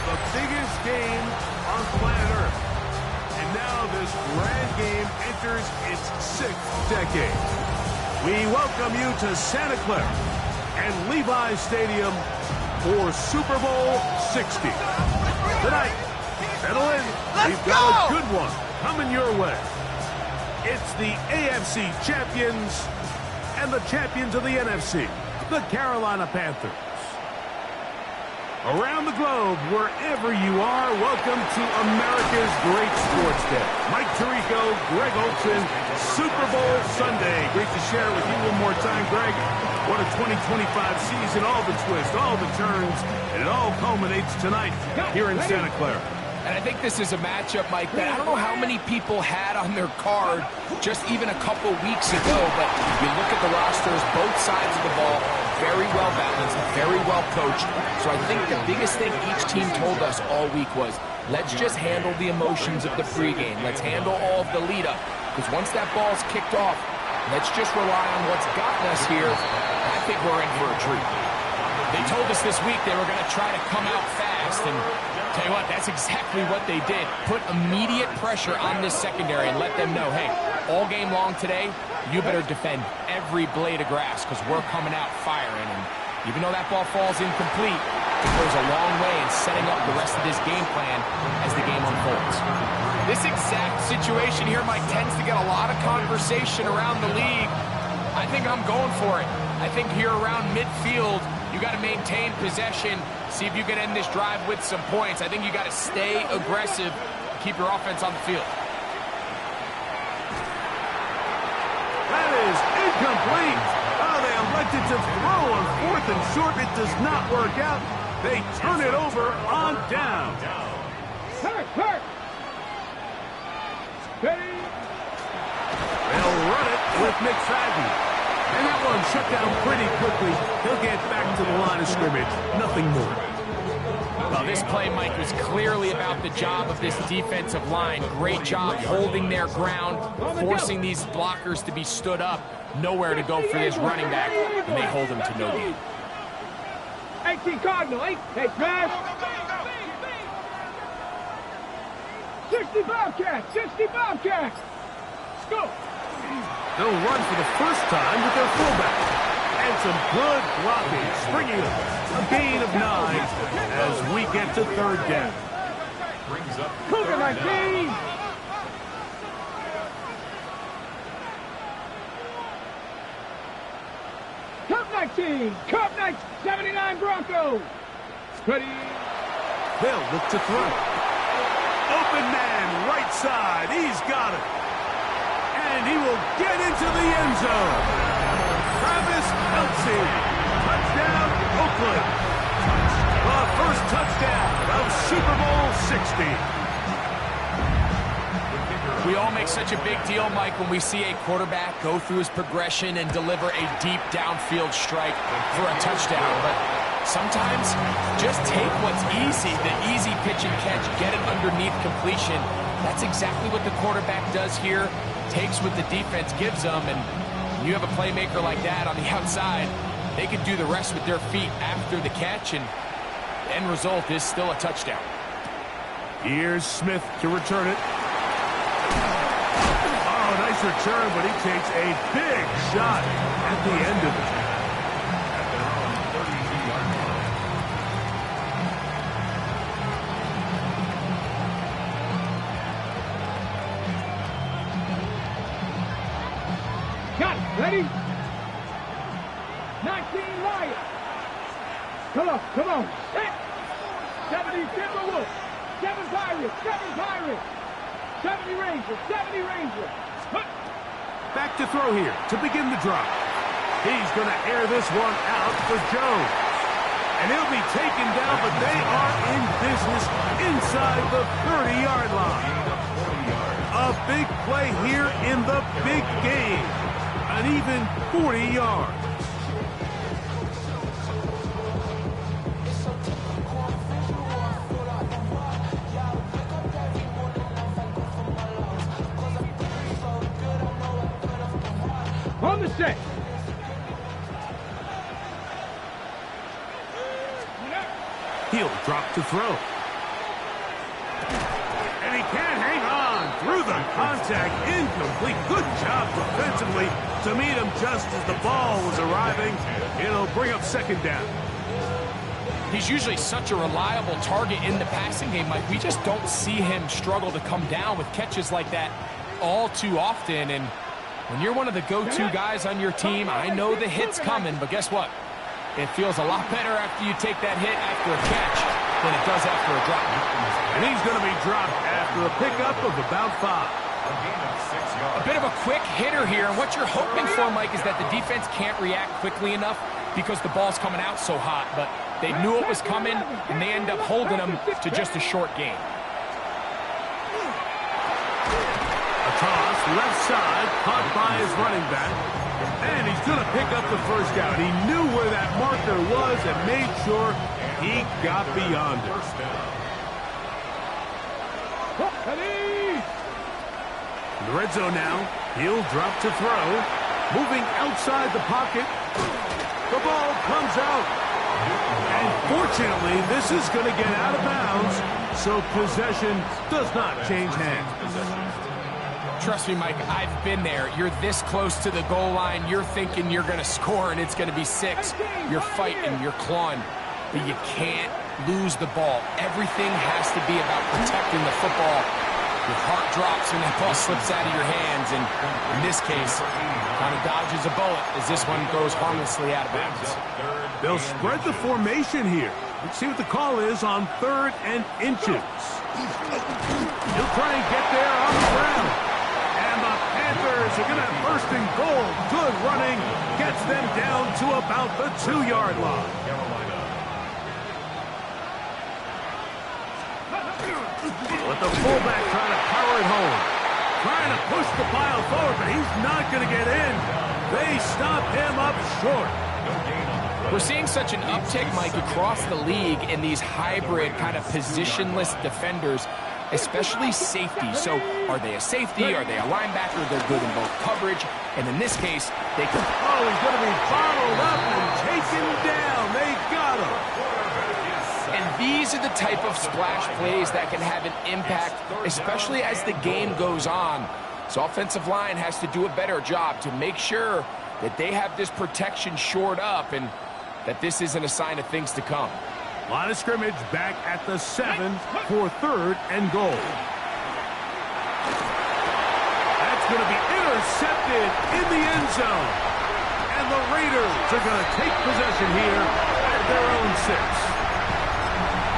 The biggest game on planet Earth. And now this grand game enters its 6th decade. We welcome you to Santa Clara and Levi's Stadium for Super Bowl 60. Tonight, settle in. We've got a good one coming your way. It's the AFC champions and the champions of the NFC, the Carolina Panthers. Around the globe, wherever you are, welcome to America's Great Sports Day. Mike Tirico, Greg Olsen, Super Bowl Sunday. Great to share it with you one more time, Greg. What a 2025 season, all the twists, all the turns, and it all culminates tonight here in Santa Clara. And I think this is a matchup, Mike, that I don't know how many people had on their card just even a couple weeks ago, but you look at the rosters, both sides of the ball, very well balanced, very well coached. So I think the biggest thing each team told us all week was, let's just handle the emotions of the pregame. Let's handle all of the lead-up, because once that ball's kicked off, let's just rely on what's gotten us here. I think we're in for a treat. They told us this week they were going to try to come out fast, and tell you what, that's exactly what they did. Put immediate pressure on this secondary and let them know, hey, all game long today, you better defend every blade of grass because we're coming out firing. And even though that ball falls incomplete, it goes a long way in setting up the rest of this game plan as the game unfolds. This exact situation here, Mike, tends to get a lot of conversation around the league. I think I'm going for it. I think here around midfield, you got to maintain possession, see if you can end this drive with some points. I think you got to stay aggressive, keep your offense on the field. That is incomplete. Oh, they elected to throw on 4th and short. It does not work out. They turn it over on down. Hurt. Steady. They'll run it with McFadden. And that one shut down pretty quickly. He'll get back to the line of scrimmage. Nothing more. Well, this play, Mike, was clearly about the job of this defensive line. Great job holding their ground, forcing these blockers to be stood up. Nowhere to go for this running back, and they hold him to no gain. 18 Cardinal, 8. Hey, Trash. 60 Bobcats. Let's go. They'll run for the first time with their fullback. And some good blocking, springing up. A gain of 9 as we get to 3rd down. Cougar 19. Cup 19. 79 Broncos. Ready. They'll look to throw. Open man, right side. He's got it. And he will get into the end zone. Travis Kelce. Touchdown, Oakland. The first touchdown of Super Bowl 60. We all make such a big deal, Mike, when we see a quarterback go through his progression and deliver a deep downfield strike for a touchdown. But sometimes just take what's easy, the easy pitch and catch, get it underneath completion. That's exactly what the quarterback does here. Takes what the defense gives them, and you have a playmaker like that on the outside, they could do the rest with their feet after the catch, and the end result is still a touchdown. Here's Smith to return it. Oh, nice return, but he takes a big shot at the end of it. Ready? 19 Lions. Come on. Set. 70 Timberwolves. 7 Pirates. 70 Rangers. Back to throw here to begin the drop. He's going to air this one out for Jones. And he'll be taken down, but they are in business inside the 30-yard line. A big play here in the big game. An even 40 yards. On the set. He'll drop to throw. And he can't hang on through the contact. Incomplete. Good job defensively to meet him just as the ball was arriving. It'll bring up second down. He's usually such a reliable target in the passing game, Mike. We just don't see him struggle to come down with catches like that all too often. And when you're one of the go-to guys on your team, I know the hit's coming, but guess what? It feels a lot better after you take that hit after a catch than it does after a drop. And he's going to be dropped after a pickup of about 5. A bit of a quick hitter here, and what you're hoping for, Mike, is that the defense can't react quickly enough because the ball's coming out so hot, but they knew it was coming, and they end up holding them to just a short gain. A toss, left side, caught by his running back. And he's going to pick up the first down. He knew where that marker was and made sure he got beyond it. In the red zone now, he'll drop to throw. Moving outside the pocket. The ball comes out. And fortunately, this is going to get out of bounds, so possession does not change hands. Trust me, Mike, I've been there. You're this close to the goal line. You're thinking you're going to score, and it's going to be 6. You're fighting, you're clawing, but you can't lose the ball. Everything has to be about protecting the football. Your heart drops when that ball slips out of your hands, and in this case, kind of dodges a bullet as this one goes harmlessly out of bounds. They'll spread the formation here. Let's see what the call is on 3rd and inches. He'll try and get there on the ground. Panthers are going to have first and goal. Good running. Gets them down to about the 2-yard line. With the fullback trying to power it home. Trying to push the pile forward, but he's not going to get in. They stop him up short. We're seeing such an uptick, Mike, across the league in these hybrid kind of positionless defenders, especially safety. So are they a safety? Are they a linebacker? They're good in both coverage. And in this case, they can... Oh, he's going to be bottled up and taken down. They got him. And these are the type of splash plays that can have an impact, especially as the game goes on. So offensive line has to do a better job to make sure that they have this protection shored up and that this isn't a sign of things to come. Line of scrimmage back at the 7 for 3rd and goal. That's going to be intercepted in the end zone. And the Raiders are going to take possession here at their own 6.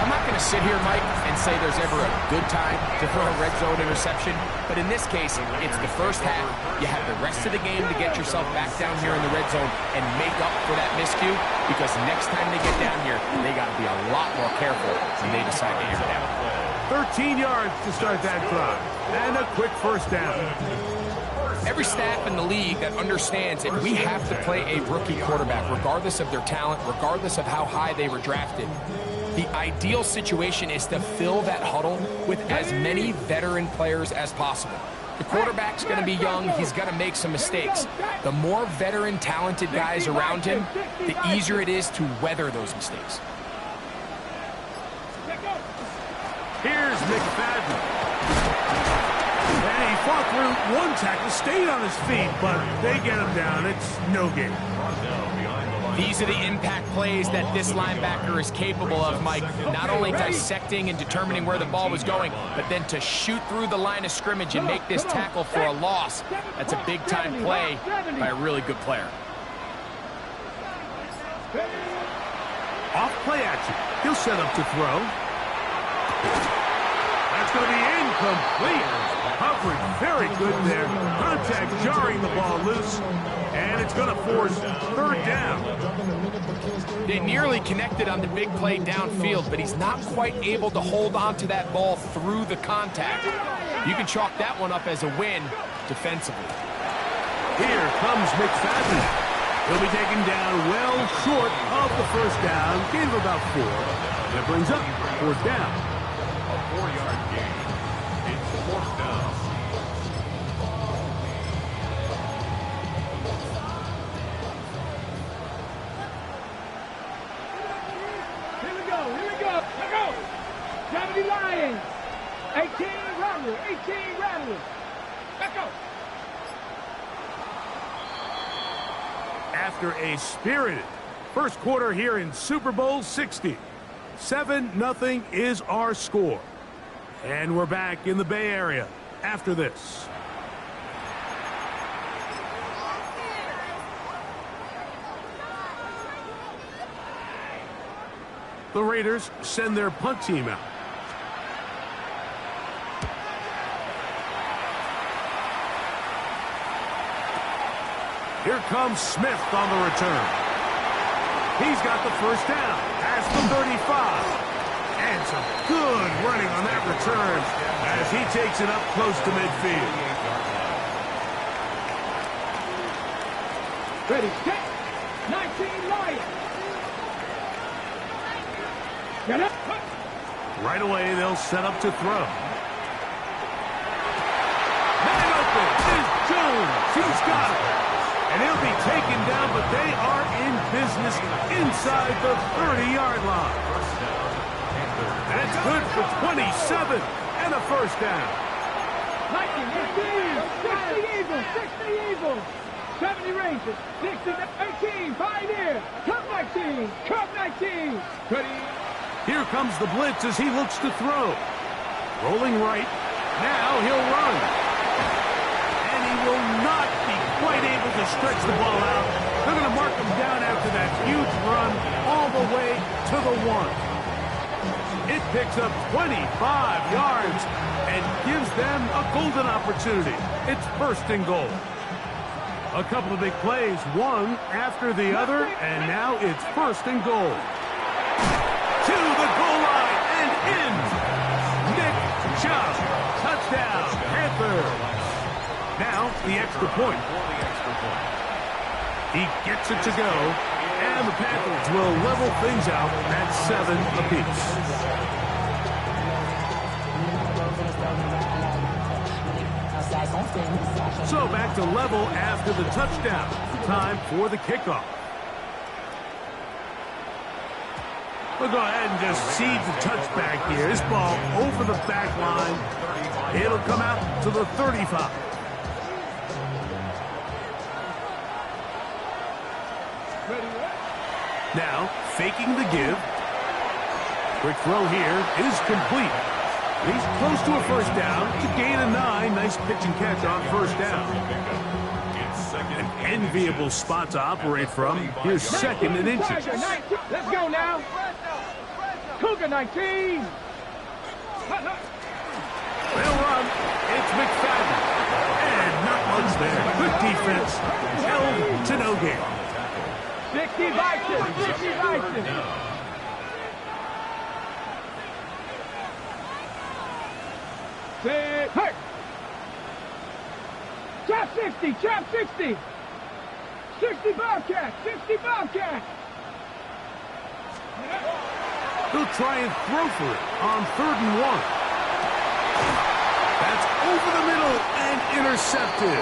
I'm not going to sit here, Mike, and say there's ever a good time to throw a red zone interception, but in this case, it's the first half. You have the rest of the game to get yourself back down here in the red zone and make up for that miscue, because next time they get down here, they got to be a lot more careful when they decide to air down. 13 yards to start that drive, and a quick first down. Every staff in the league that understands that we have to play a rookie quarterback, regardless of their talent, regardless of how high they were drafted. The ideal situation is to fill that huddle with as many veteran players as possible. The quarterback's going to be young. He's going to make some mistakes. The more veteran, talented guys around him, the easier it is to weather those mistakes. Here's McFadden. And he fought through one tackle, stayed on his feet, but they get him down. It's no gain. These are the impact plays that this linebacker is capable of, Mike. Not only dissecting and determining where the ball was going, but then to shoot through the line of scrimmage and make this tackle for a loss. That's a big-time play by a really good player. Off play action. He'll set up to throw. That's going to be incomplete. Coverage very good there. Contact jarring the ball loose. And it's going to force third down. They nearly connected on the big play downfield, but he's not quite able to hold on to that ball through the contact. You can chalk that one up as a win defensively. Here comes McFadden. He'll be taken down well short of the first down. Gain of about 4. That brings up fourth down. A 4-yard gain. It's fourth down. Here we go. Let's go. 70 Lions. 18 Rattlers. 18 Rattlers. Let's go. After a spirited first quarter here in Super Bowl 60, 7-0 is our score. And we're back in the Bay Area after this. The Raiders send their punt team out. Here comes Smith on the return. He's got the first down. Has the 35. And some good running on that return as he takes it up close to midfield. Ready, set. 19 Lions. Get up. Right away, they'll set up to throw. Man open is Jones. He's got it. And he'll be taken down, but they are in business inside the 30-yard line. That's good for 27 and a first down. 60 Eagles, 60 Eagles. 70 Rangers, 60, 18, Pioneer, Cup 19, Cup 19. Ready. Here comes the blitz as he looks to throw. Rolling right. Now he'll run. And he will not be quite able to stretch the ball out. They're going to mark him down after that huge run all the way to the 1. It picks up 25 yards and gives them a golden opportunity. It's first and goal. A couple of big plays, one after the other, and now it's first and goal. To the goal line and in. Nick Chubb. Touchdown, Panthers. Now the extra point. He gets it to go, and the Panthers will level things out at 7 apiece. So back to level after the touchdown. Time for the kickoff. We'll go ahead and just seed the touchback here. This ball over the back line. It'll come out to the 35. Now, faking the give. Quick throw here is complete. He's close to a first down to gain a 9. Nice pitch and catch on first down. An enviable spot to operate from. Here's second and inches. Let's go now. Cougar 19. They'll run. It's McFadden. And not much there. Good defense. Held to no gain. 60 Vikings. 60 Vikings. Hey! Chop 60! Chop 60! 60 Bobcats! 60 Bobcats! They'll try and throw for it on 3rd and 1. That's over the middle and intercepted.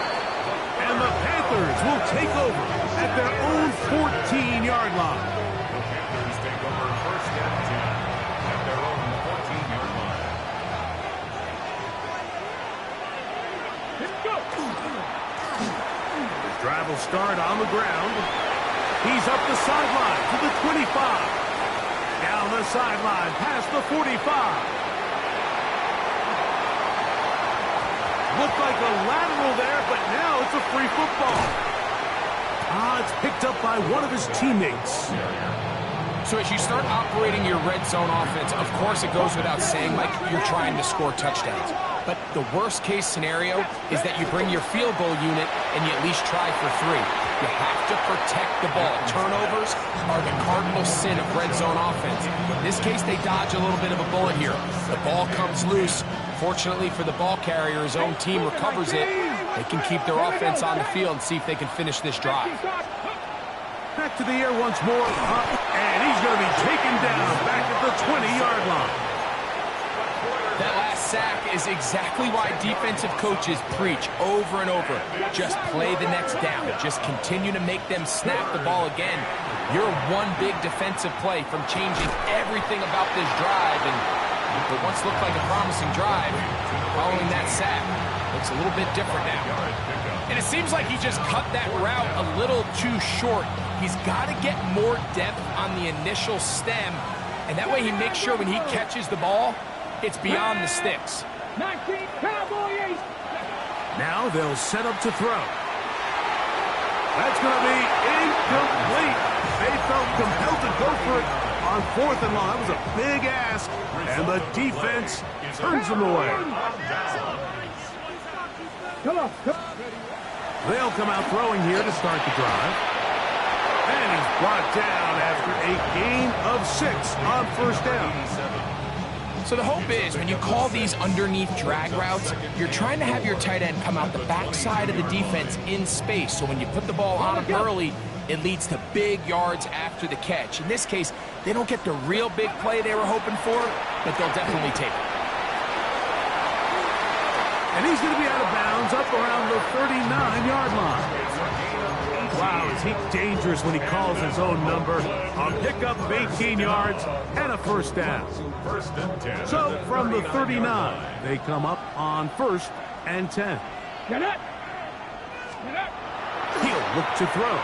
And the Panthers will take over at their own 14-yard line. The Panthers take over first and 10 at their own 14-yard line. Let's go! The drive will start on the ground. He's up the sideline to the 25. Down the sideline past the 45. Looked like a lateral there, but now it's a free football. It's picked up by one of his teammates. So as you start operating your red zone offense, of course it goes without saying, Mike, you're trying to score touchdowns. But the worst case scenario is that you bring your field goal unit and you at least try for 3. You have to protect the ball. Turnovers are the cardinal sin of red zone offense. In this case, they dodge a little bit of a bullet here. The ball comes loose. Fortunately for the ball carrier, his own team recovers it. They can keep their offense on the field and see if they can finish this drive. Back to the air once more. And he's going to be taken down back at the 20-yard line. That last sack is exactly why defensive coaches preach over and over. Just play the next down. Just continue to make them snap the ball again. You're one big defensive play from changing everything about this drive. And what once looked like a promising drive, following that sack, looks a little bit different now. And it seems like he just cut that route a little too short. He's got to get more depth on the initial stem, and that way he makes sure when he catches the ball, it's beyond the sticks. 19, Cowboy 8. Now they'll set up to throw. That's going to be incomplete. They felt compelled to go for it on 4th and long. That was a big ask, and the defense turns them away. Come on. They'll come out throwing here to start the drive. And he's brought down after a gain of 6 on 1st down. So the hope is when you call these underneath drag routes, you're trying to have your tight end come out the backside of the defense in space. So when you put the ball on him early, it leads to big yards after the catch. In this case, they don't get the real big play they were hoping for, but they'll definitely take it. And he's going to be out of bounds up around the 39-yard line. Wow, is he dangerous when he calls his own number. On pickup of 18 yards and a 1st down. So from the 39, they come up on 1st and 10. Get up. Get up. He'll look to throw.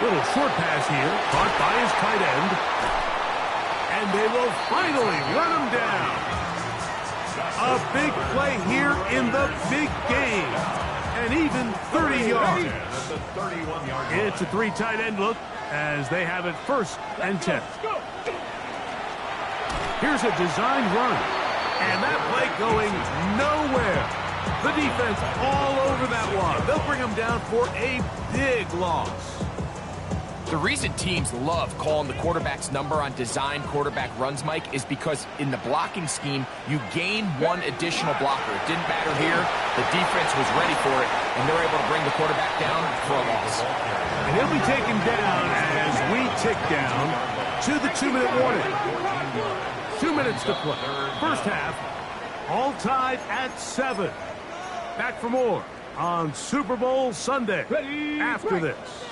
Little short pass here, caught by his tight end. And they will finally run him down. A big play here in the big game. And even 30 yards. It's a 3 tight end look as they have it 1st and 10. Here's a design run. And that play going nowhere. The defense all over that one. They'll bring him down for a big loss. The reason teams love calling the quarterback's number on design quarterback runs, Mike, is because in the blocking scheme, you gain one additional blocker. It didn't matter here. The defense was ready for it, and they're able to bring the quarterback down for a loss. And he'll be taken down as we tick down to the 2-minute warning. 2 minutes to play. 1st half, all tied at 7. Back for more on Super Bowl Sunday after this.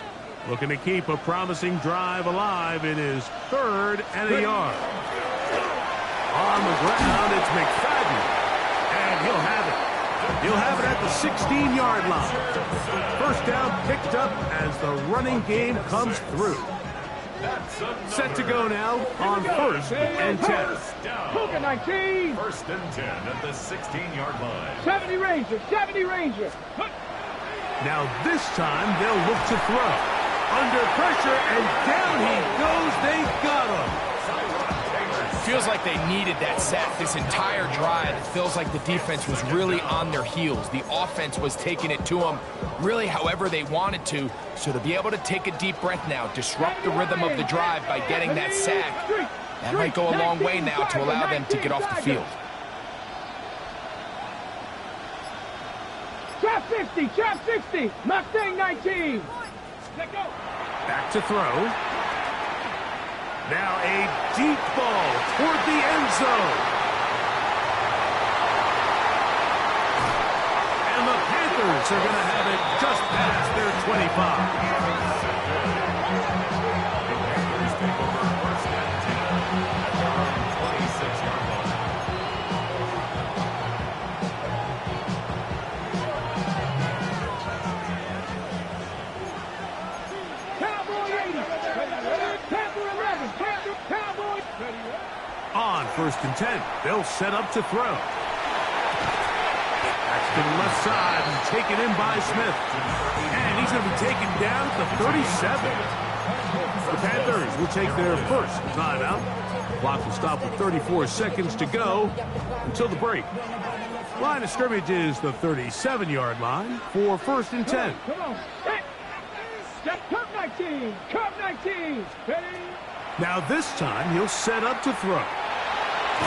Looking to keep a promising drive alive. It is 3rd and a yard. On the ground, it's McFadden. And he'll have it. He'll have it at the 16-yard line. 1st down picked up as the running game comes through. Set to go now on 1st and 10. Puka 19. 1st and 10 at the 16-yard line. 70 Ranger. 70 Ranger. Now this time they'll look to throw. Under pressure, and down he goes. They got him. Feels like they needed that sack this entire drive. It feels like the defense was really on their heels. The offense was taking it to them really however they wanted to. So to be able to take a deep breath now, disrupt the rhythm of the drive by getting that sack, that might go a long way now to allow them to get off the field. Trap 50. Trap 60. Mustang 19. Let go. Back to throw. Now a deep ball toward the end zone. And the Panthers are going to have it just past their 25. first and 10. They'll set up to throw. That's to the left side and taken in by Smith. And he's going to be taken down at the 37. The Panthers will take their first timeout. Clock will stop with 34 seconds to go until the break. Line of scrimmage is the 37-yard line for first and 10. Come on. Hey. Cup 19. Cup 19. Ready? Now this time he'll set up to throw. And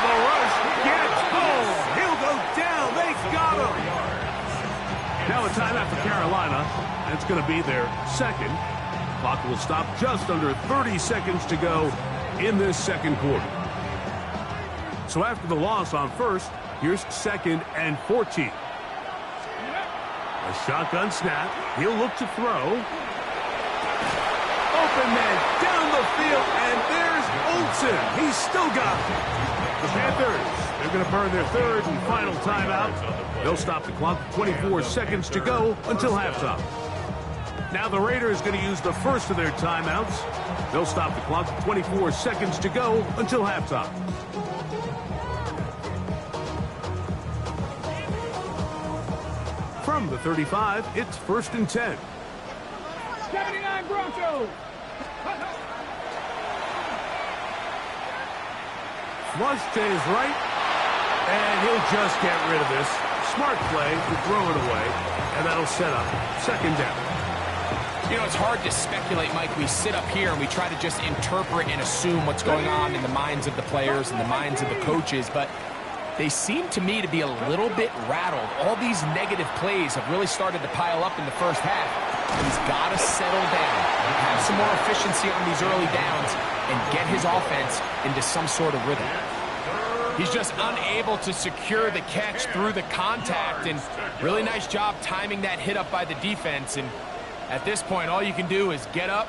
the rush gets home. He'll go down. They got him. Now a timeout for Carolina. And it's going to be their second. Clock will stop just under 30 seconds to go in this second quarter. So after the loss on first, here's second and 14. A shotgun snap. He'll look to throw. Open man down the field, and there's Olsen. He's still got it. The Panthers, they're going to burn their third and final timeout. They'll stop the clock with 24 seconds to go until halftime. Now the Raiders going to use the first of their timeouts. They'll stop the clock with 24 seconds to go until halftime. From the 35, it's first and 10. 79 Broncos. Flush to his right, and he'll just get rid of this. Smart play to throw it away, and that'll set up second down. You know, it's hard to speculate, Mike. We sit up here and we try to just interpret and assume what's going on in the minds of the players and the minds of the coaches, but they seem to me to be a little bit rattled. All these negative plays have really started to pile up in the first half. He's got to settle down, have some more efficiency on these early downs, and get his offense into some sort of rhythm. He's just unable to secure the catch through the contact, and really nice job timing that hit up by the defense. And at this point, all you can do is get up,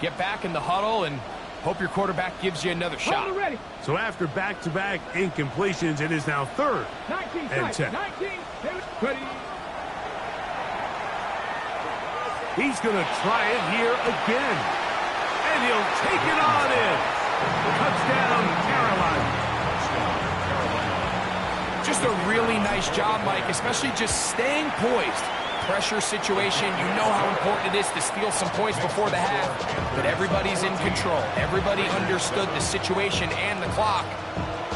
get back in the huddle, and hope your quarterback gives you another shot. So after back-to-back incompletions, it is now third and 10. 19. Ready? He's going to try it here again. And he'll take it on in. Touchdown, Carolina. Just a really nice job, Mike, especially just staying poised. Pressure situation, you know how important it is to steal some points before the half, but everybody's in control. Everybody understood the situation and the clock,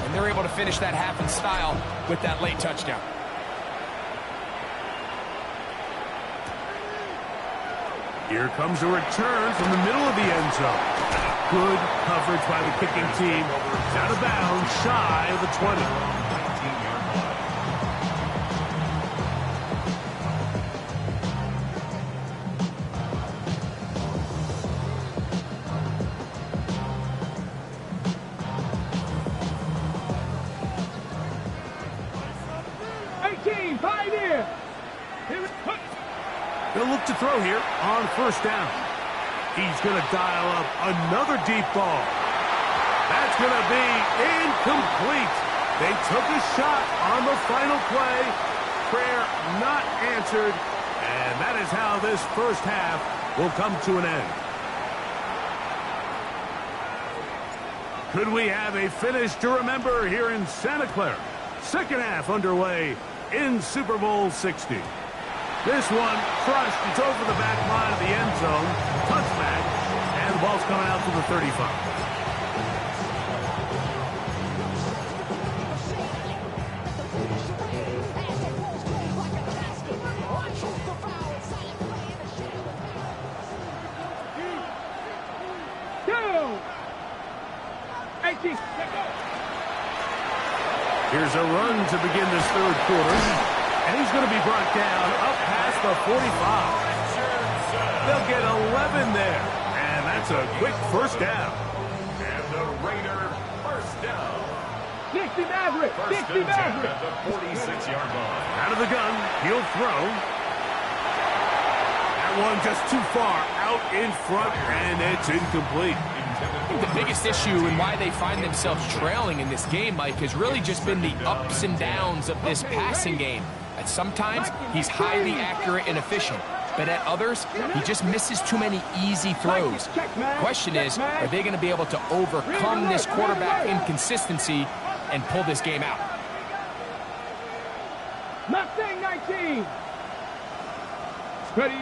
and they're able to finish that half in style with that late touchdown. Here comes a return from the middle of the end zone. Good coverage by the kicking team. Out of bounds, shy of the 20. 19-yard line. They'll look to throw here on first down. He's going to dial up another deep ball. That's going to be incomplete. They took a shot on the final play. Prayer not answered. And that is how this first half will come to an end. Could we have a finish to remember here in Santa Clara? Second half underway in Super Bowl 60. This one crushed. It's over the back line of the end zone. Touchback. And the ball's coming out to the 35. Here's a run to begin this third quarter. And he's going to be brought down up past the 45. They'll get 11 there. And that's a quick first down. And the Raider first down. Dixie Maverick. First and 10 at the 46-yard line. Out of the gun. He'll throw. That one just too far out in front, and it's incomplete. I think the biggest issue and why they find themselves trailing in this game, Mike, has really just been the ups and downs of this passing game. And sometimes he's highly accurate and efficient. but at others, he just misses too many easy throws. The question is, are they going to be able to overcome this quarterback inconsistency and pull this game out? Mustang 19. Ready.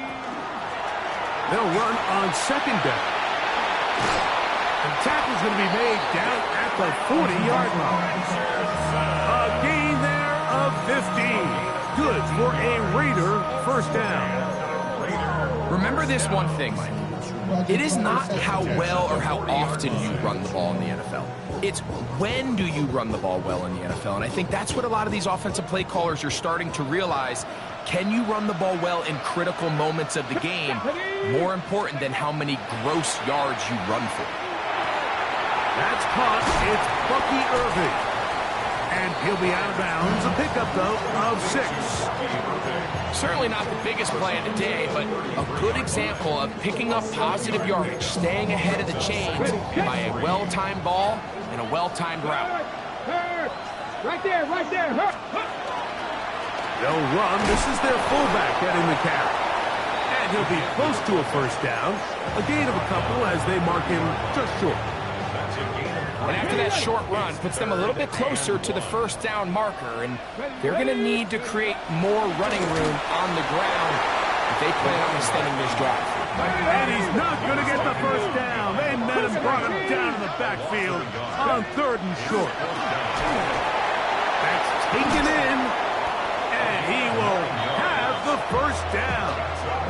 They'll run on second down. And tackle's going to be made down at the 40-yard line. A gain there of 15. Good for a Raider first down. Remember this one thing, Mike. It is not how well or how often you run the ball in the NFL. It's when do you run the ball well in the NFL. And I think that's what a lot of these offensive play callers are starting to realize. Can you run the ball well in critical moments of the game? More important than how many gross yards you run for. That's caught. It's Bucky Irving. And he'll be out of bounds. A pickup, though, of 6. Certainly not the biggest play of the day, but a good example of picking up positive yardage, staying ahead of the chains by a well-timed ball and a well-timed route. Right there, right there. They'll run. This is their fullback getting the carry. And he'll be close to a first down. A gain of a couple as they mark him just short. And after that short run, puts them a little bit closer to the first down marker. And they're going to need to create more running room on the ground if they plan on extending this drive. And he's not going to get the first down. They met him, brought him down in the backfield on 3rd and short. That's taken in. And he will have the first down.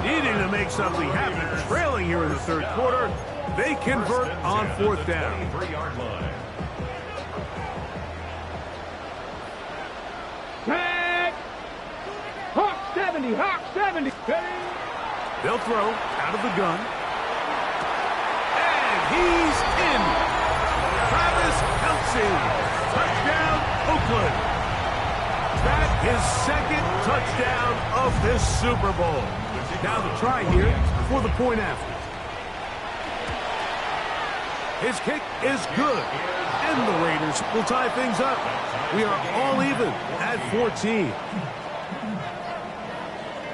Needing to make something happen. Trailing here in the 3rd quarter. They convert on 4th down. Tag! Hawk 70, Hawk 70. They'll throw out of the gun. And he's in. Travis Kelce. Touchdown, Oakland. That is 2nd touchdown of this Super Bowl. Now the try here for the point after. His kick is good. And the Raiders will tie things up. We are all even at 14.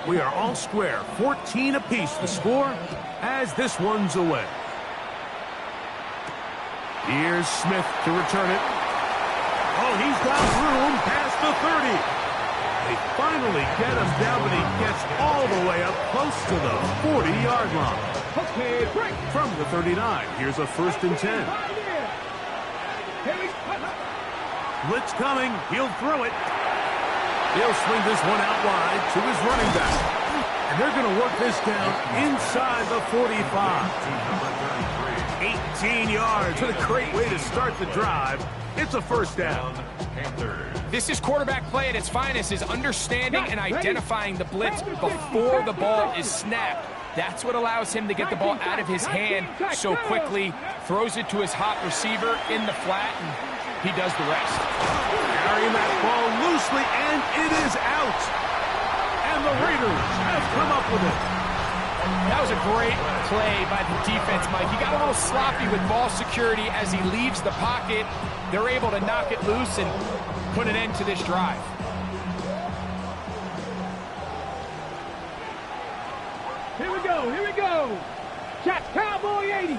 We are all square. 14 apiece the score as this one's away. Here's Smith to return it. Oh, he's got room past the 30. They finally get him down, but he gets all the way up close to the 40-yard line. Okay, break. From the 39, here's a 1st and 10. Blitz coming. He'll throw it. He'll swing this one out wide to his running back. And they're going to work this down inside the 45. 18 yards. What a great way to start the drive. It's a first down. This is quarterback play at its finest, is understanding and identifying the blitz before the ball is snapped. That's what allows him to get the ball out of his hand so quickly, throws it to his hot receiver in the flat, and he does the rest. Carrying that ball loosely, and it is out. And the Raiders have come up with it. That was a great play by the defense, Mike. He got a little sloppy with ball security as he leaves the pocket. They're able to knock it loose and put an end to this drive. Here we go, here we go. Shot Cowboy 80.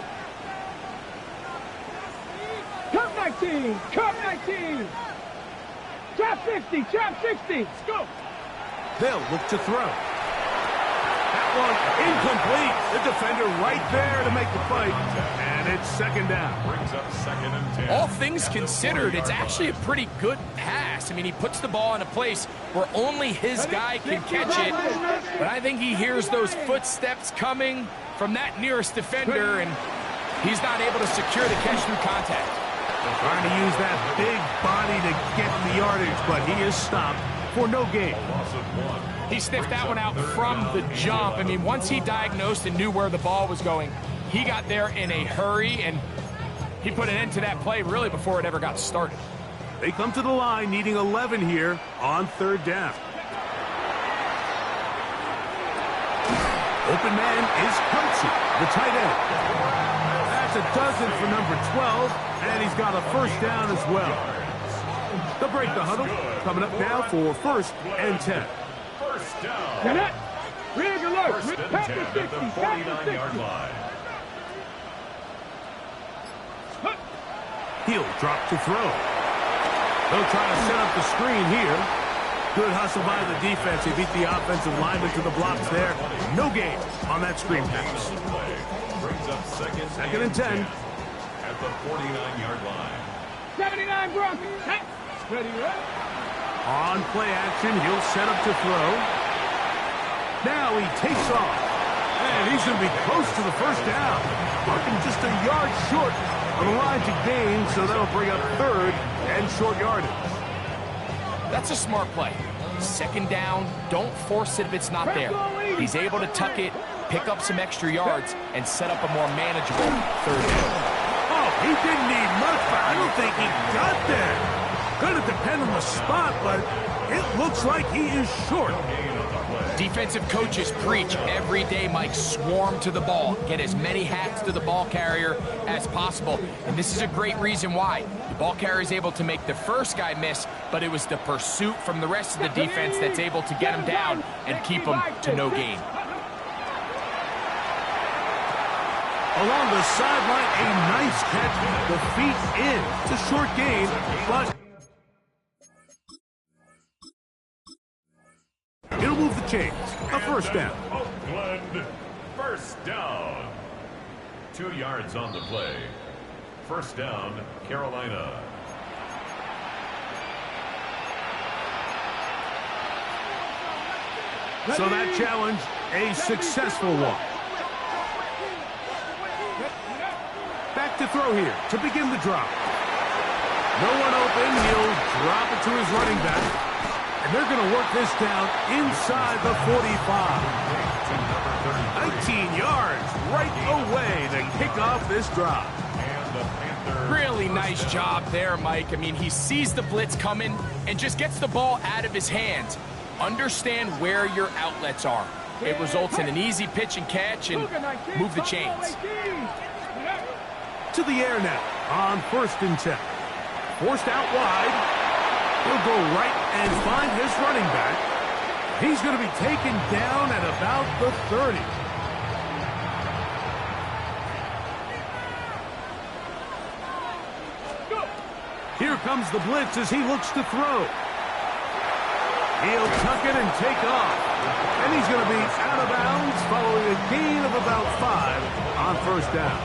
Cup 19, Cup 19. Trap 60, Trap 60. Let's go. They'll look to throw. That one incomplete. The defender right there to make the fight. And it's 2nd down. Brings up 2nd and 10. All things considered, it's actually a pretty good pass. I mean, he puts the ball in a place where only his guy can catch it. But I think he hears those footsteps coming from that nearest defender, and he's not able to secure the catch through contact. Trying to use that big body to get the yardage, but he is stopped for no gain. He sniffed that one out from the jump. I mean, once he diagnosed and knew where the ball was going, he got there in a hurry, and he put an end to that play really before it ever got started. They come to the line needing 11 here on 3rd down. Open man is Kelce, the tight end. That's a dozen for number 12, and he's got a first down as well. They'll break the huddle. Coming up now for 1st and 10. First down. Rig alert. First and Pack 10 the at 60. the Pack the 49-yard 60. line. He'll drop to throw. They'll try to set up the screen here. Good hustle by the defense. They beat the offensive lineman to the blocks there. No gain on that screen pass. Brings up second and 10. at the 49-yard line. 79 Broncos. Ready, right? On play action, he'll set up to throw. Now he takes off. And he's going to be close to the first down. Marking just a yard short on the line to gain, so that'll bring up third and short yardage. That's a smart play. Second down, don't force it if it's not there. He's able to tuck it, pick up some extra yards, and set up a more manageable third down. Oh, he didn't need much, but I don't think he got there. Gonna depend on the spot, but it looks like he is short. Defensive coaches preach every day, Mike, swarm to the ball. Get as many hacks to the ball carrier as possible. And this is a great reason why. The ball carrier is able to make the first guy miss, but it was the pursuit from the rest of the defense that's able to get him down and keep him to no gain. Along the sideline, a nice catch. The feet in. It's a short gain, but it'll move the chains. A first down. Oakland, first down. 2 yards on the play. First down, Carolina. So that challenge, a successful one. Back to throw here to begin the drop. No one open. He'll drop it to his running back. And they're going to work this down inside the 45. 19 yards right away to kick off this drive. And the Panthers. Really nice job there, Mike. I mean, he sees the blitz coming and just gets the ball out of his hands. Understand where your outlets are. It results in an easy pitch and catch and move the chains. To the air now on first and 10. Forced out wide. He'll go right and find his running back. He's going to be taken down at about the 30. Here comes the blitz as he looks to throw. He'll tuck it and take off. And he's going to be out of bounds following a gain of about 5 on first down.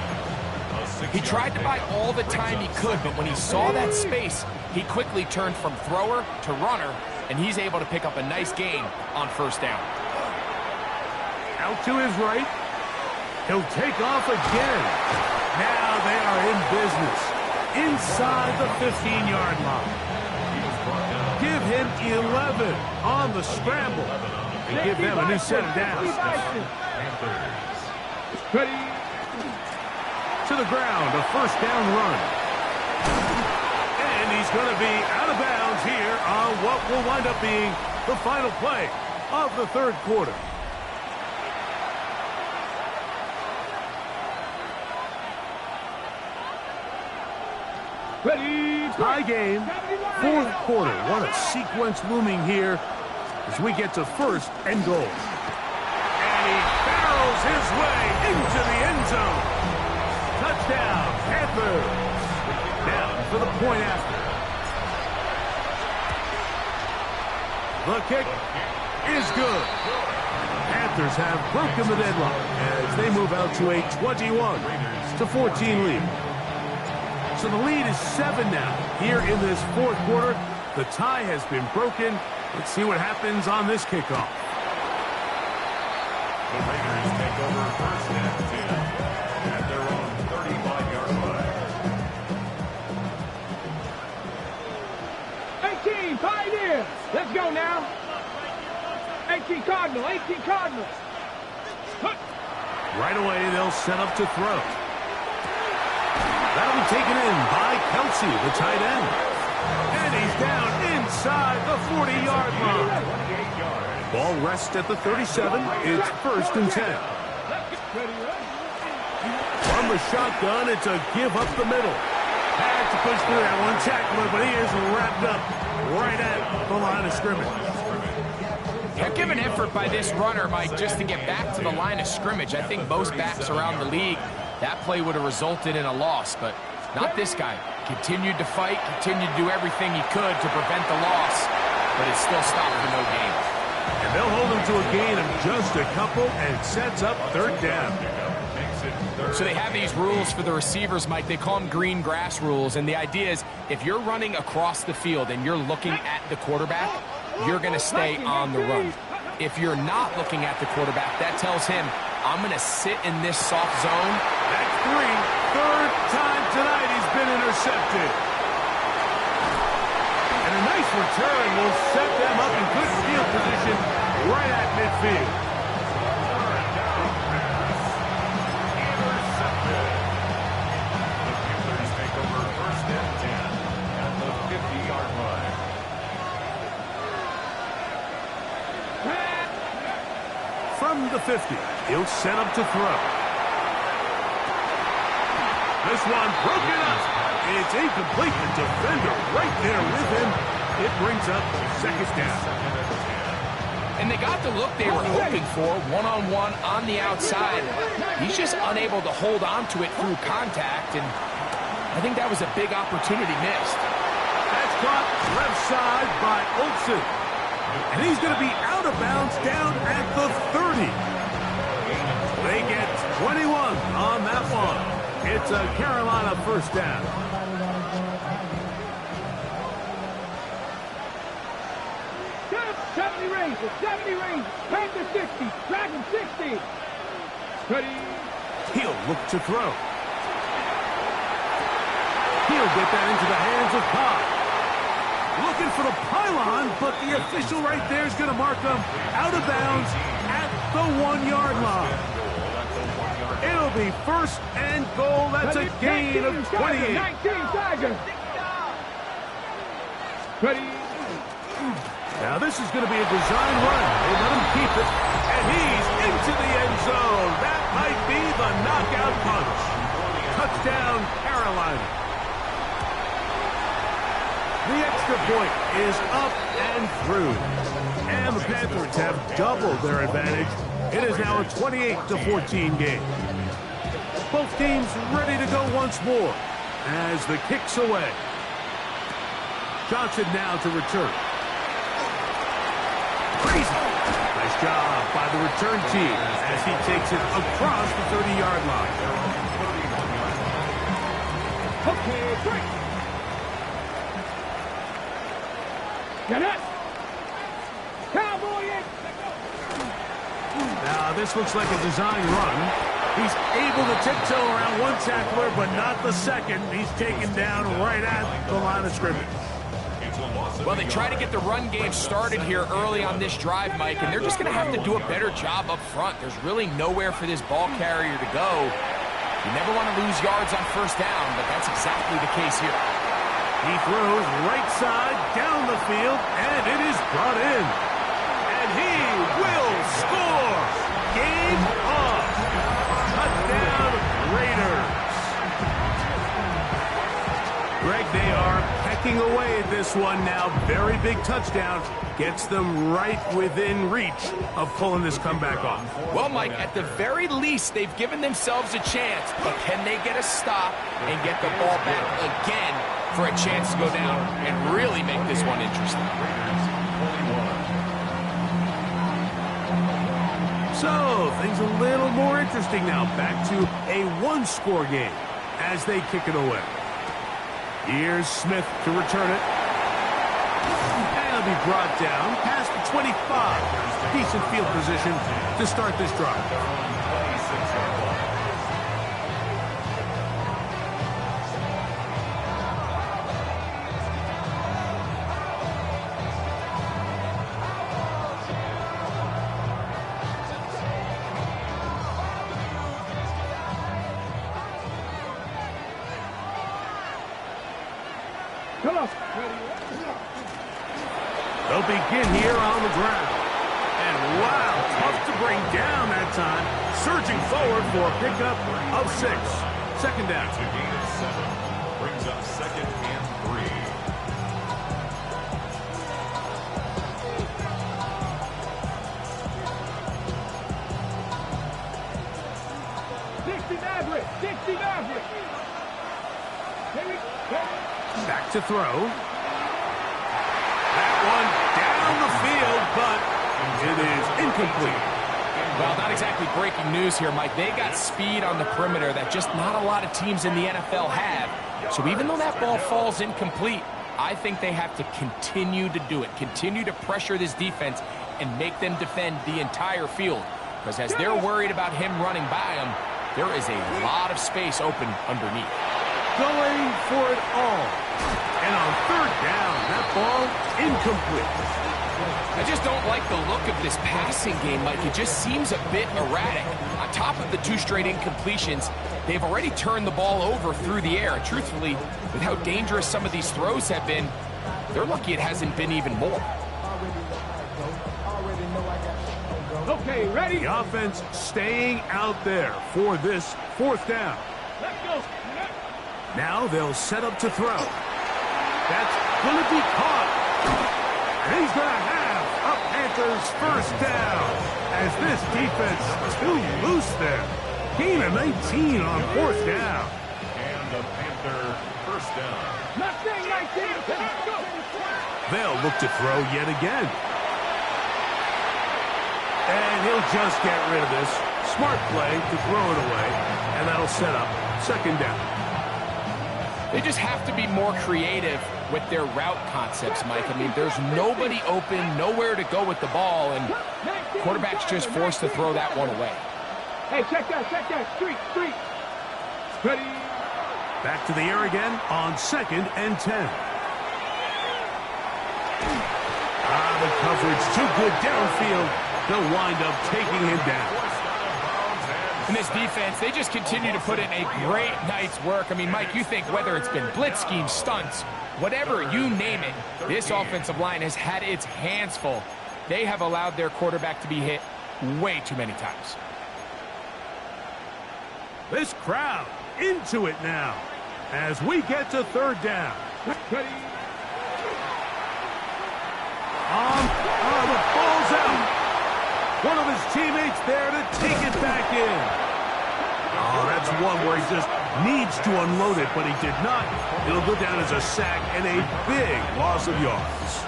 He tried to buy all the time he could, but when he saw that space, he quickly turned from thrower to runner, and he's able to pick up a nice gain on first down. Out to his right. He'll take off again. Now they are in business. Inside the 15-yard line. Give him 11 on the scramble. And give them a new set of downs. Ready. To the ground, a first down run. And he's going to be out of bounds here on what will wind up being the final play of the third quarter. Ready. Tie game, fourth quarter. What a sequence looming here as we get to first and goal. And he barrels his way into the end zone. Touchdown, Panthers. Down for the point after. The kick is good. Panthers have broken the deadlock as they move out to a 21-14 lead. So the lead is 7 now here in this fourth quarter. The tie has been broken. Let's see what happens on this kickoff. The Raiders take over first and 10 at their own 35-yard line. 18 Pioneers. Let's go now. 18 Cardinal. 18 Cardinals. Right away, they'll set up to throw. That'll be taken in by Kelsey, the tight end. And he's down inside the 40-yard line. Ball rests at the 37. It's first and 10. From the shotgun, it's a give up the middle. Had to push through that one, tackle it, but he is wrapped up right at the line of scrimmage. Heck of an effort by this runner, Mike, just to get back to the line of scrimmage. I think most backs around the league, that play would have resulted in a loss, but not this guy. Continued to fight, continued to do everything he could to prevent the loss, but it still stopped for no gain. And they'll hold him to a gain of just a couple, and it sets up third down. So they have these rules for the receivers, Mike. They call them green grass rules, and the idea is if you're running across the field and you're looking at the quarterback, you're going to stay on the run. If you're not looking at the quarterback, that tells him, I'm going to sit in this soft zone. That's three. Third time tonight he's been intercepted. And a nice return will set them up in good field position right at midfield. From the 50, he'll set up to throw. This one broken up. It's incomplete. The defender right there with him. It brings up second down. And they got the look they were hoping for, one-on-one on the outside. He's just unable to hold on to it through contact, and I think that was a big opportunity missed. That's caught left side by Olsen. And he's going to be out of bounds down at the 30. They get 21 on that one. It's a Carolina first down. Range, 70 range, Panther 60, Dragon 60. Ready. He'll look to throw. He'll get that into the hands of Cobb. Looking for the pylon, but the official right there is going to mark them out of bounds at the 1-yard line. It'll be first and goal. That's a gain of 28. 19 Tigers. Ready. Now this is going to be a design run. They let him keep it, and he's into the end zone. That might be the knockout punch. Touchdown, Carolina. The extra point is up and through. And the Panthers have doubled their advantage. It is now a 28-14 game. Both teams ready to go once more as the kick's away. Johnson now to return. Crazy. Nice job by the return team as he takes it across the 30-yard line. Okay, break. Get it. Cowboy in. Now this looks like a design run. He's able to tiptoe around one tackler, but not the second. He's taken down right at the line of scrimmage. Well, they try to get the run game started here early on this drive, Mike, and they're just going to have to do a better job up front. There's really nowhere for this ball carrier to go. You never want to lose yards on first down, but that's exactly the case here. He throws right side down the field, and it is brought in. And he will score. Game on. Touchdown, Raiders. Greg, they are pecking away at this one now. Very big touchdown. Gets them right within reach of pulling this comeback off. Well, Mike, at the very least, they've given themselves a chance. But can they get a stop and get the ball back again for a chance to go down and really make this one interesting? So, things a little more interesting now. Back to a one-score game as they kick it away. Here's Smith to return it. And he'll be brought down past the 25. Decent field position to start this drive. They'll begin here on the ground. And wow, tough to bring down that time. Surging forward for a pickup of 6. Second down. To gain of 7. Brings up second and 3. to throw. That one down the field, but it is incomplete. Well, not exactly breaking news here, Mike. They got speed on the perimeter that just not a lot of teams in the NFL have. So even though that ball falls incomplete, I think they have to continue to do it, continue to pressure this defense and make them defend the entire field. Because as they're worried about him running by them, there is a lot of space open underneath. Going for it all. And on third down, that ball incomplete. I just don't like the look of this passing game, Mike. It just seems a bit erratic. On top of the 2 straight incompletions, they've already turned the ball over through the air. Truthfully, with how dangerous some of these throws have been, they're lucky it hasn't been even more. Okay, ready? The offense staying out there for this 4th down. Let's go. Now they'll set up to throw. That's going to be caught. And he's going to have a Panthers first down as this defense too loose there. Gain of 19 on 4th down. And the Panther first down. Nothing, 19. Let's go. They'll look to throw yet again. And he'll just get rid of this. Smart play to throw it away. And that'll set up 2nd down. They just have to be more creative with their route concepts, Mike. I mean, there's nobody open, nowhere to go with the ball, and quarterback's just forced to throw that one away. Hey, check that. Street. Ready? Back to the air again on 2nd and 10. The coverage too good downfield. They'll wind up taking him down. In this defense, they just continue to put in a great night's work. I mean, Mike, you think whether it's been blitz schemes, stunts, whatever you name it, this offensive line has had its hands full. They have allowed their quarterback to be hit way too many times. This crowd into it now as we get to 3rd down. Ready? The ball's out. One of his teammates there to take it back in. Oh, that's one where he just needs to unload it, but he did not. It'll go down as a sack and a big loss of yards.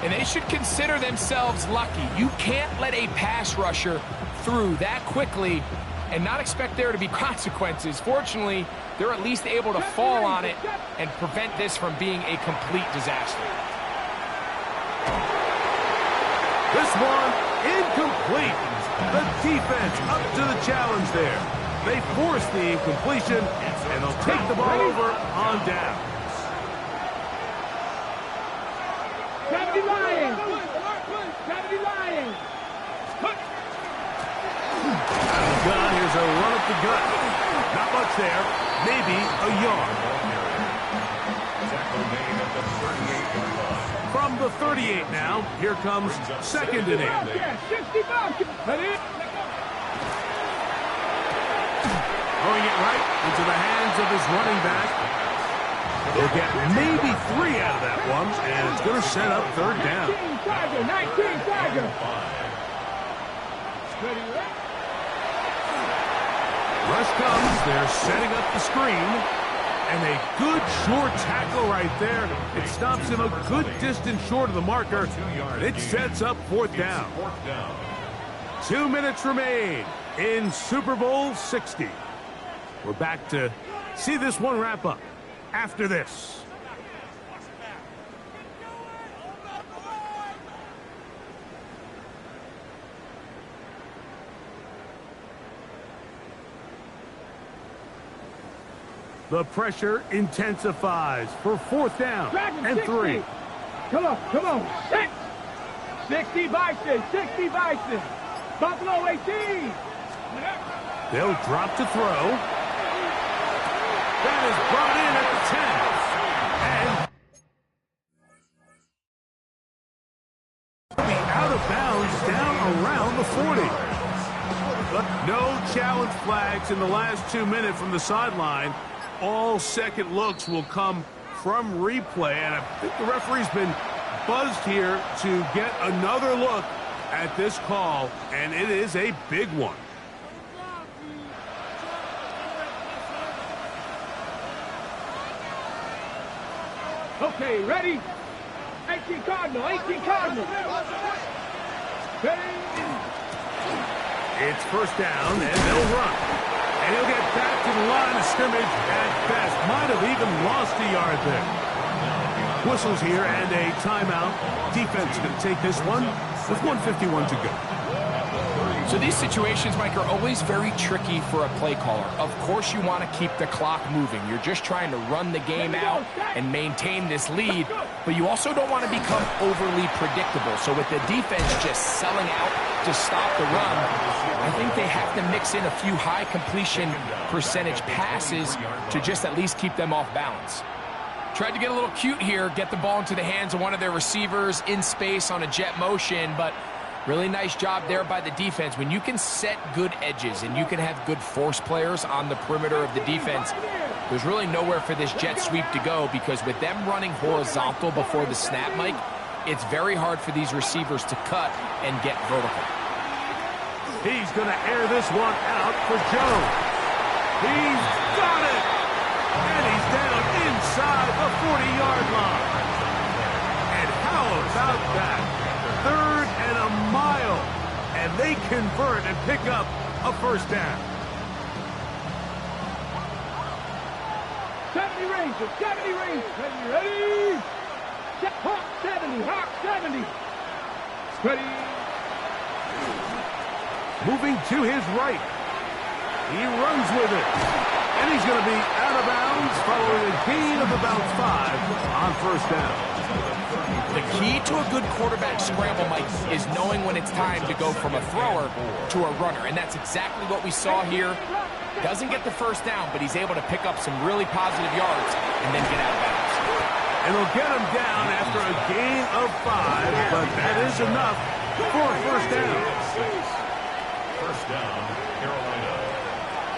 And they should consider themselves lucky. You can't let a pass rusher through that quickly and not expect there to be consequences. Fortunately, they're at least able to fall on it and prevent this from being a complete disaster. This one incomplete. The defense up to the challenge there. They force the incompletion, and they'll take the ball over on downs. 70 Lions. 70 Lions. Out of the gun, here's a run up the gut. Not much there. Maybe a yard. Tackle made at the 38-yard line. From the 38 now, here comes 2nd and 8. Yeah, 65. Ready? Throwing it right into the hands of his running back. He'll get maybe 3 out of that one, and it's going to set up 3rd down. 19 Tiger. Ready? Rush comes. They're setting up the screen. And a good short tackle right there. It stops him a good distance short of the marker. It sets up 4th down. 2 minutes remain in Super Bowl 60. We're back to see this one wrap up after this. The pressure intensifies for 4th down and 3. Come on. 60 Bison. Buffalo 18. They'll drop to throw. That is brought in at the 10. And be out of bounds down around the 40. But no challenge flags in the last 2 minutes from the sideline. All second looks will come from replay, and I think the referee's been buzzed here to get another look at this call, and it is a big one. Okay, ready? 18 Cardinal, 18 Cardinal. Ready? It's first down, and they'll run. And he'll get back to the line of scrimmage at best. Might have even lost a yard there. Whistles here and a timeout. Defense going to take this one with 1:51 to go. So these situations, Mike, are always very tricky for a play caller. Of course you want to keep the clock moving. You're just trying to run the game out and maintain this lead, but you also don't want to become overly predictable. So with the defense just selling out to stop the run, I think they have to mix in a few high completion percentage passes to just at least keep them off balance. Tried to get a little cute here, get the ball into the hands of one of their receivers in space on a jet motion, but really nice job there by the defense. When you can set good edges and you can have good force players on the perimeter of the defense, there's really nowhere for this jet sweep to go, because with them running horizontal before the snap, Mike, it's very hard for these receivers to cut and get vertical. He's going to air this one out for Jones. He's got it! And he's down inside the 40-yard line. And how about that? Third and a mile. And they convert and pick up a first down. 70 Rangers, 70 Rangers. Ready? Hawk 70, Hawk 70. Ready? Moving to his right. He runs with it. And he's going to be out of bounds following a gain of about 5 on first down. The key to a good quarterback scramble, Mike, is knowing when it's time to go from a thrower to a runner. And that's exactly what we saw here. Doesn't get the first down, but he's able to pick up some really positive yards and then get out of bounds. And they'll get him down after a gain of 5, but that is enough for a first down. First down, Carolina.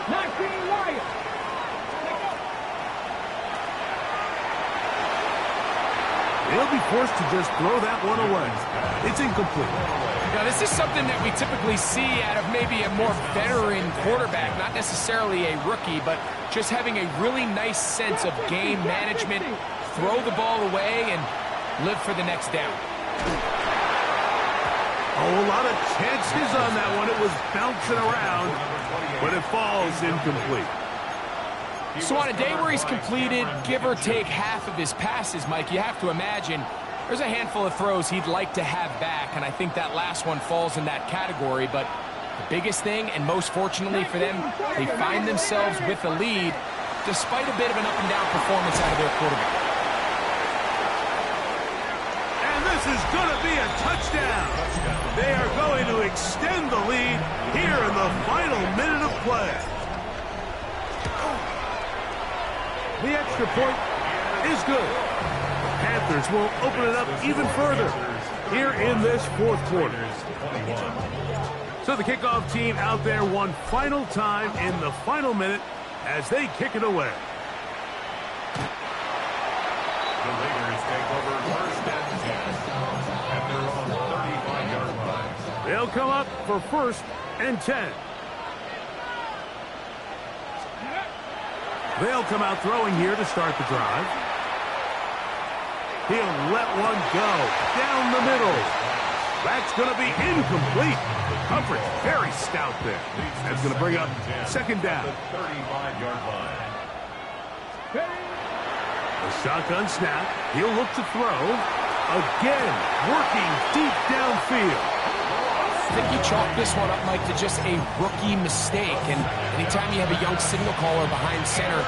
19 Lions. They'll be forced to just throw that one away. It's incomplete. Now, this is something that we typically see out of maybe a more veteran quarterback, not necessarily a rookie, but just having a really nice sense of game management, throw the ball away, and live for the next down. Oh, a lot of chances on that one. It was bouncing around, but it falls incomplete. So on a day where he's completed, give or take half of his passes, Mike, you have to imagine there's a handful of throws he'd like to have back, and I think that last one falls in that category. But the biggest thing, and most fortunately for them, they find themselves with a lead despite a bit of an up-and-down performance out of their quarterback. And this is going to be a touchdown. They are going to extend the lead here in the final minute of play. The extra point is good. Panthers will open it up even further here in this fourth quarter. So the kickoff team out there one final time in the final minute as they kick it away. The Raiders take over first and 10 at their own 35-yard line. They'll come up for first and 10. They'll come out throwing here to start the drive. He'll let one go down the middle. That's going to be incomplete. Coverage very stout there. That's going to bring up second down. The 35-yard line. A shotgun snap. He'll look to throw. Again, working deep downfield. I think you chalk this one up, Mike, to just a rookie mistake. And anytime you have a young signal caller behind center,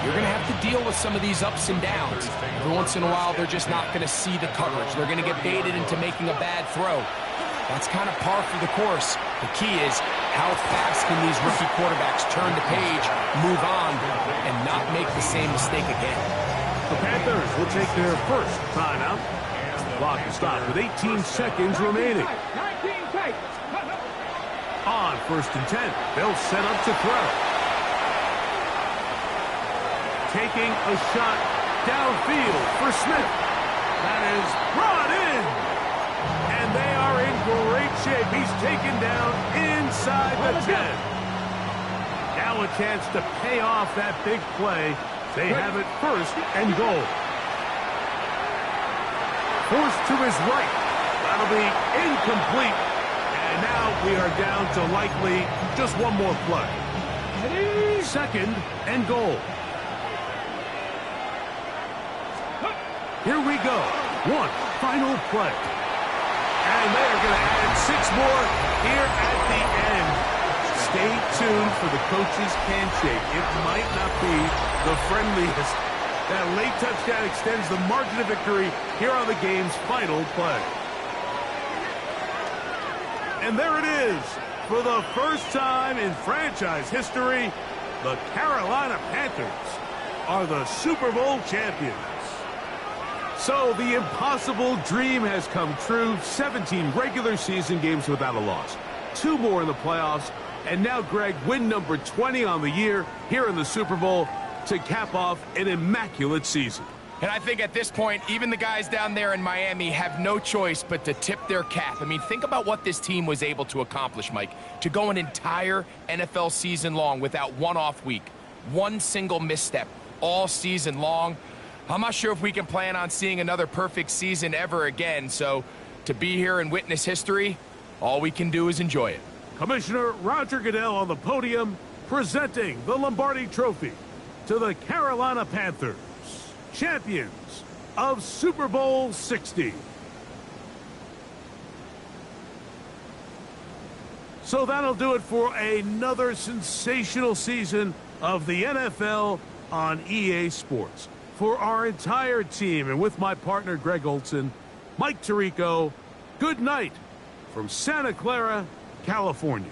you're going to have to deal with some of these ups and downs. Every once in a while, they're just not going to see the coverage. They're going to get baited into making a bad throw. That's kind of par for the course. The key is how fast can these rookie quarterbacks turn the page, move on, and not make the same mistake again. The Panthers will take their first timeout. The clock will stop with 18 seconds remaining. On first and 10, they'll set up to throw. Taking a shot downfield for Smith. That is brought in. And they are in great shape. He's taken down inside the 10. Now a chance to pay off that big play. They have it first and goal. Forced to his right. That'll be incomplete. And now we are down to likely just one more play. Second and goal. Here we go. One final play. And they are going to add 6 more here at the end. Stay tuned for the coach's handshake. It might not be the friendliest. That late touchdown extends the margin of victory here on the game's final play. And there it is. For the first time in franchise history, the Carolina Panthers are the Super Bowl champions. So the impossible dream has come true. 17 regular season games without a loss. 2 more in the playoffs. And now, Greg, win number 20 on the year here in the Super Bowl to cap off an immaculate season. And I think at this point, even the guys down there in Miami have no choice but to tip their cap. I mean, think about what this team was able to accomplish, Mike. To go an entire NFL season long without one off week, one single misstep all season long. I'm not sure if we can plan on seeing another perfect season ever again. So to be here and witness history, all we can do is enjoy it. Commissioner Roger Goodell on the podium presenting the Lombardi Trophy to the Carolina Panthers, champions of Super Bowl 60. So that'll do it for another sensational season of the NFL on EA Sports. For our entire team and with my partner Greg Olson, Mike Tirico, good night from Santa Clara, California.